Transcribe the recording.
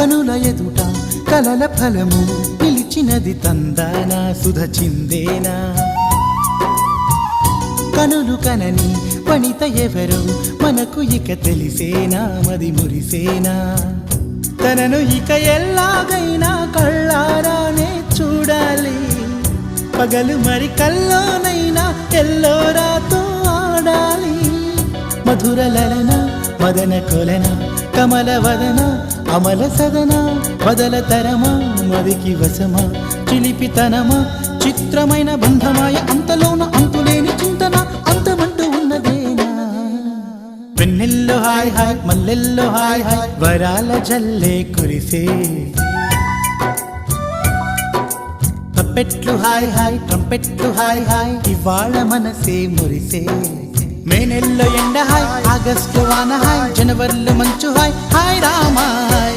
కనుల ఎదుట కలల ఫలము పిలిచినది తందానా సుధ చిందేనా కనులు కనని వనిత ఎవరు మనకు ఇక తెలిసేనా మది మురిసేనా తనను ఇక ఎల్లాగైనా కళ్ళారానే చూడాలి పగలు మరి కల్లోనైనా ఎల్లోరాతో ఆడాలి మధుర లలన మదన కొలన కమల వదన అమల సదన బదల తరమా మదికి వశమా చిలిపితనమా చిత్రమైన బంధమాయ అంతలోన అంతులేని చింతన అంతమంటూ ఉన్నదేనా వెన్నెల్లో హాయ్ హాయ్ మల్లెల్లో హాయ్ హాయ్ వరాల జల్లే కురిసే తప్పెట్లు హాయ్ హాయ్ ట్రంపెట్లు హాయ్ హాయ్ ఇవాళ మనసే మురిసే మే నెలలో ఎండ హాయ్ ఆగస్టు వాన హాయ్ జనవరిలో మంచు హాయ్ హాయ్ రామాయ్